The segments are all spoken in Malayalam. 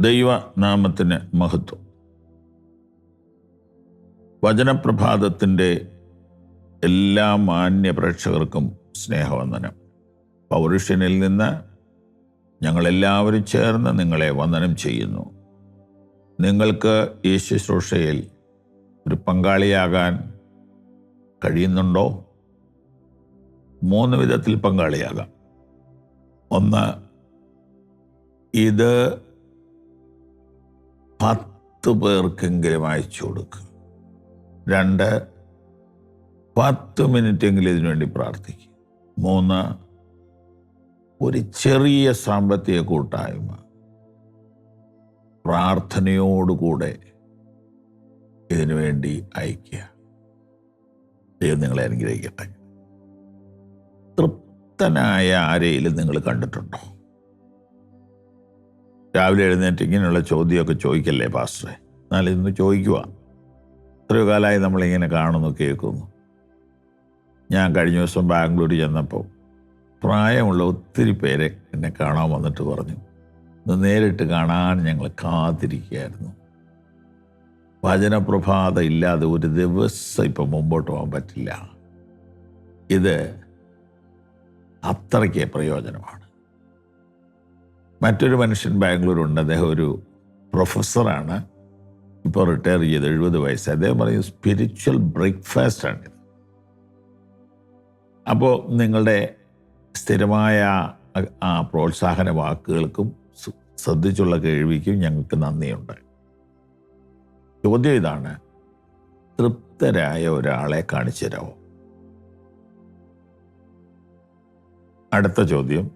ദൈവനാമത്തിന് മഹത്വം. വചനപ്രഭാതത്തിൻ്റെ എല്ലാ മാന്യ പ്രേക്ഷകർക്കും സ്നേഹവന്ദനം. പൗരുഷ്യനിൽ നിന്ന് ഞങ്ങളെല്ലാവരും ചേർന്ന് നിങ്ങളെ വന്ദനം ചെയ്യുന്നു. നിങ്ങൾക്ക് ഈ ശുശ്രൂഷയിൽ ഒരു പങ്കാളിയാകാൻ കഴിയുന്നുണ്ടോ? 3 വിധത്തിൽ പങ്കാളിയാകാം. ഒന്ന്, ഇത് 10 പേർക്കെങ്കിലും അയച്ചു കൊടുക്കുക. 2, 10 മിനിറ്റെങ്കിലും ഇതിനു വേണ്ടി പ്രാർത്ഥിക്കുക. 3, ഒരു ചെറിയ സാമ്പത്തിക കൂട്ടായ്മ പ്രാർത്ഥനയോടുകൂടെ ഇതിനു വേണ്ടി അയക്കുക. ദൈവം നിങ്ങളെ അനുഗ്രഹിക്കട്ടെ. തൃപ്തനായ ആരെയും നിങ്ങൾ കണ്ടിട്ടുണ്ടോ? രാവിലെ എഴുന്നേറ്റ് ഇങ്ങനെയുള്ള ചോദ്യമൊക്കെ ചോദിക്കല്ലേ പാസ്റ്ററെ? എന്നാൽ ഇന്ന് ചോദിക്കുക. എത്രയോ കാലമായി നമ്മളിങ്ങനെ കാണുന്നു, കേൾക്കുന്നു. ഞാൻ കഴിഞ്ഞ ദിവസം ബാംഗ്ലൂർ ചെന്നപ്പോൾ പ്രായമുള്ള ഒത്തിരി പേരെ എന്നെ കാണാൻ വന്നിട്ട് പറഞ്ഞു, ഇന്ന് നേരിട്ട് കാണാൻ ഞങ്ങൾ കാത്തിരിക്കുകയായിരുന്നു. വചനപ്രഭാതം ഇല്ലാതെ ഒരു ദിവസം ഇപ്പം മുമ്പോട്ട് പോകാൻ പറ്റില്ല. ഇത് അത്രയ്ക്ക് പ്രയോജനമാണ്. മറ്റൊരു മനുഷ്യൻ ബാംഗ്ലൂരുണ്ട്. അദ്ദേഹം ഒരു പ്രൊഫസറാണ്. ഇപ്പോൾ റിട്ടയർ ചെയ്ത് 70 വയസ്സ്. അദ്ദേഹം പറയും സ്പിരിച്വൽ ബ്രേക്ക്ഫാസ്റ്റാണിത്. അപ്പോൾ നിങ്ങളുടെ സ്ഥിരമായ ആ പ്രോത്സാഹന വാക്കുകൾക്കും ശ്രദ്ധിച്ചുള്ള കേൾവിക്കും ഞങ്ങൾക്ക് നന്ദിയുണ്ട്. ചോദ്യം ഇതാണ്, തൃപ്തരായ ഒരാളെ കാണിച്ചു തരാമോ? അടുത്ത ചോദ്യം,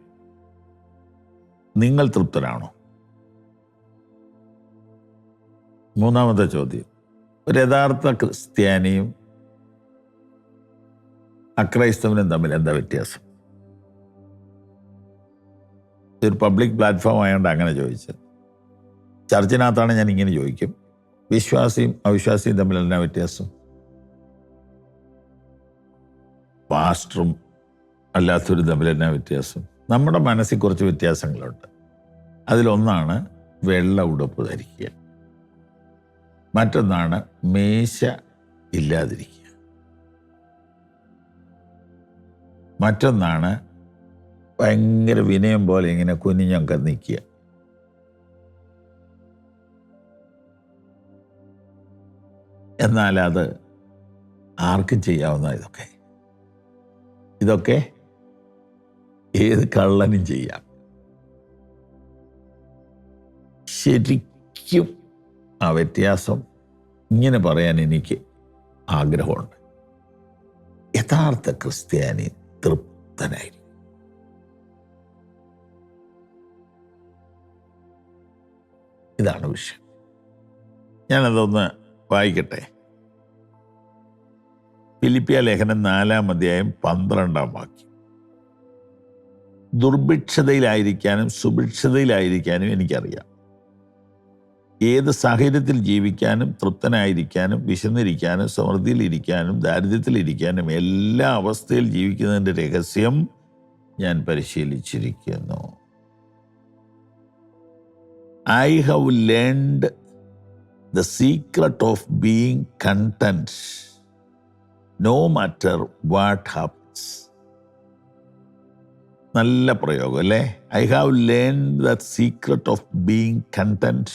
നിങ്ങൾ തൃപ്തരാണോ? മൂന്നാമത്തെ ചോദ്യം, ഒരു യഥാർത്ഥ ക്രിസ്ത്യാനിയും അക്രൈസ്തവനും തമ്മിൽ എന്താ വ്യത്യാസം? ഇതൊരു പബ്ലിക് പ്ലാറ്റ്ഫോം ആയതുകൊണ്ട് അങ്ങനെ ചോദിച്ചത്. ചർച്ചിനകത്താണ് ഞാൻ ഇങ്ങനെ ചോദിക്കും, വിശ്വാസിയും അവിശ്വാസിയും തമ്മിൽ എന്നാ വ്യത്യാസം? പാസ്റ്ററും അല്ലാത്തവരും തമ്മിൽ എന്നാ വ്യത്യാസം? നമ്മുടെ മനസ്സിൽ കുറച്ച് വ്യത്യാസങ്ങളുണ്ട്. അതിലൊന്നാണ് വെള്ള ഉടുപ്പ് ധരിക്കുക, മറ്റൊന്നാണ് മീശ ഇല്ലാതിരിക്കുക, മറ്റൊന്നാണ് ഭയങ്കര വിനയം പോലെ ഇങ്ങനെ കുനിഞ്ഞൊക്കെ നിൽക്കുക. എന്നാൽ അത് ആർക്കും ചെയ്യാവുന്ന ഇതൊക്കെ ഏത് കള്ളനും ചെയ്യാം. ശരിക്കും ആ വ്യത്യാസം ഇങ്ങനെ പറയാൻ എനിക്ക് ആഗ്രഹമുണ്ട്. യഥാർത്ഥ ക്രിസ്ത്യാനി തൃപ്തനായിരിക്കും. ഇതാണ് വിഷയം. ഞാനതൊന്ന് വായിക്കട്ടെ. ഫിലിപ്പിയ ലേഖനം 4-ാം അധ്യായം 12-ാം വാക്യം. ദുർഭിക്ഷതയിലായിരിക്കാനും സുഭിക്ഷതയിലായിരിക്കാനും എനിക്കറിയാം. ഏത് സാഹചര്യത്തിൽ ജീവിക്കാനും തൃപ്തനായിരിക്കാനും വിശന്നിരിക്കാനും സമൃദ്ധിയിലിരിക്കാനും ദാരിദ്ര്യത്തിലിരിക്കാനും എല്ലാ അവസ്ഥയിൽ ജീവിക്കുന്നതിൻ്റെ രഹസ്യം ഞാൻ പരിശീലിച്ചിരിക്കുന്നു. I have learned the secret of being content no matter what happens. നല്ല പ്രയോഗം അല്ലേ? I have learned the secret of being content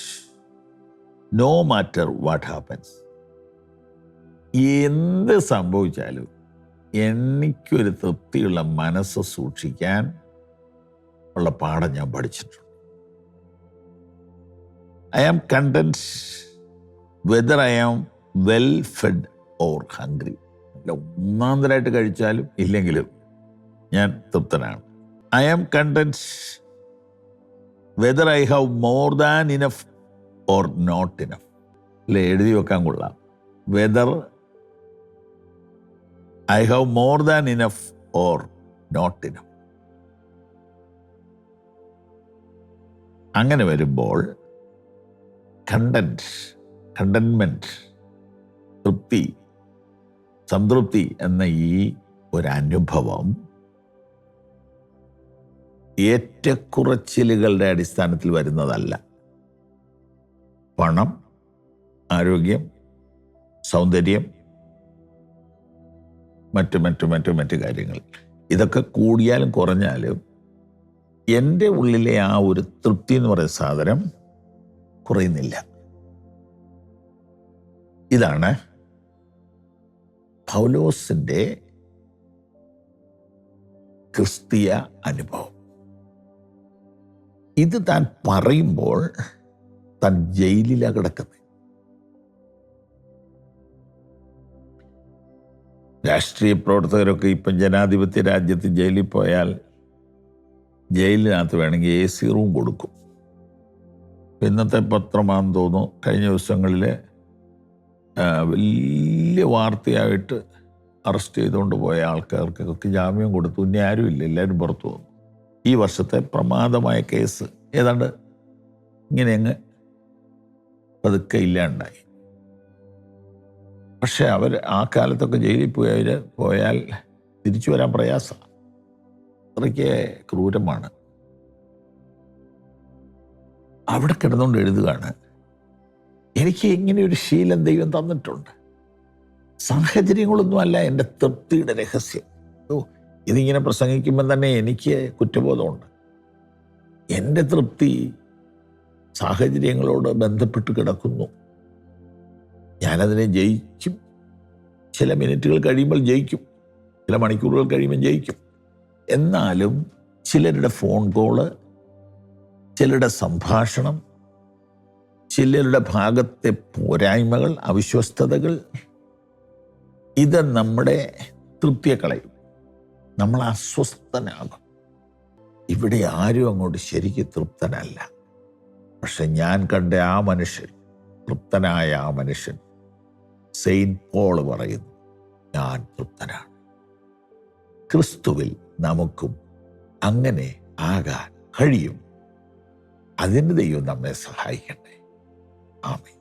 no matter what happens. എന്ത് സംഭവിച്ചാലും എനിക്കൊരു തൃപ്തിയുള്ള മനസ്സ് സൂക്ഷിക്കാൻ ഉള്ള പാഠം ഞാൻ പഠിച്ചിട്ടുണ്ട്. I am content whether I am well fed or hungry. ഒന്നാന്തരായിട്ട് കഴിച്ചാലും ഇല്ലെങ്കിലും ഞാൻ തൃപ്തനാണ്. I am content whether I have more than enough or not enough. അല്ലേ, എഴുതി വെക്കാൻ കൊള്ളാം. Whether I have more than enough or not enough. അങ്ങനെ വരുമ്പോൾ കണ്ടൻമെൻറ്റ്, തൃപ്തി, സംതൃപ്തി എന്ന ഈ ഒരനുഭവം ഏറ്റക്കുറച്ചിലുകളുടെ അടിസ്ഥാനത്തിൽ വരുന്നതല്ല. പണം, ആരോഗ്യം, സൗന്ദര്യം, മറ്റു കാര്യങ്ങൾ. ഇതൊക്കെ കൂടിയാലും കുറഞ്ഞാലും എൻ്റെ ഉള്ളിലെ ആ ഒരു തൃപ്തി എന്ന് പറയുന്ന സാധനം കുറയുന്നില്ല. ഇതാണ് പൗലോസിൻ്റെ ക്രിസ്തീയ അനുഭവം. ഇത് താൻ പറയുമ്പോൾ താൻ ജയിലിലാണ് കിടക്കുന്നത്. രാഷ്ട്രീയ പ്രവർത്തകരൊക്കെ ഇപ്പം ജനാധിപത്യ രാജ്യത്ത് ജയിലിൽ പോയാൽ ജയിലിനകത്ത് വേണമെങ്കിൽ AC റൂം കൊടുക്കും. ഇന്നത്തെ പത്രമാണെന്ന് തോന്നുന്നു, കഴിഞ്ഞ ദിവസങ്ങളിൽ വലിയ വാർത്തയായിട്ട് അറസ്റ്റ് ചെയ്തുകൊണ്ട് പോയ ആൾക്കാർക്കൊക്കെ ജാമ്യം കൊടുത്തു. ഇനി ആരുമില്ല, എല്ലാവരും പുറത്തു വന്നു. ഈ വർഷത്തെ പ്രമാദമായ കേസ് ഏതാണ്ട് ഇങ്ങനെ അങ്ങ് പതുക്കെ ഇല്ലാണ്ടായി. പക്ഷെ അവർ ആ കാലത്തൊക്കെ ജയിലിൽ പോയാൽ തിരിച്ചു വരാൻ പ്രയാസമാണ്. അത്രയ്ക്ക് ക്രൂരമാണ്. അവിടെ കിടന്നുകൊണ്ട് എഴുതുകയാണ്, എനിക്ക് ഇങ്ങനെ ഒരു ശീലം ദൈവം തന്നിട്ടുണ്ട്. സാഹചര്യങ്ങളൊന്നുമല്ല എൻ്റെ തൃപ്തിയുടെ രഹസ്യം. ഇതിങ്ങനെ പ്രസംഗിക്കുമ്പോൾ തന്നെ എനിക്ക് കുറ്റബോധമുണ്ട്. എൻ്റെ തൃപ്തി സാഹചര്യങ്ങളോട് ബന്ധപ്പെട്ട് കിടക്കുന്നു. ഞാനതിനെ ജയിക്കും. ചില മിനിറ്റുകൾ കഴിയുമ്പോൾ ജയിക്കും, ചില മണിക്കൂറുകൾ കഴിയുമ്പോൾ ജയിക്കും. എന്നാലും ചിലരുടെ ഫോൺ കോള്, ചിലരുടെ സംഭാഷണം, ചിലരുടെ ഭാഗത്തെ പോരായ്മകൾ, അവിശ്വസ്തതകൾ, ഇത് നമ്മുടെ തൃപ്തിയെ കളയും. നമ്മൾ അസ്വസ്ഥനാകും. ഇവിടെ ആരും അങ്ങോട്ട് ശരിക്കും തൃപ്തനല്ല. പക്ഷെ ഞാൻ കണ്ട ആ മനുഷ്യൻ, തൃപ്തനായ ആ മനുഷ്യൻ, സെയിന്റ് പോൾ പറയുന്നു, ഞാൻ തൃപ്തനാണ്. ക്രിസ്തുവിൽ നമുക്കും അങ്ങനെ ആകാൻ കഴിയും. അതിന് ദൈവം നമ്മെ സഹായിക്കട്ടെ. ആമേൻ.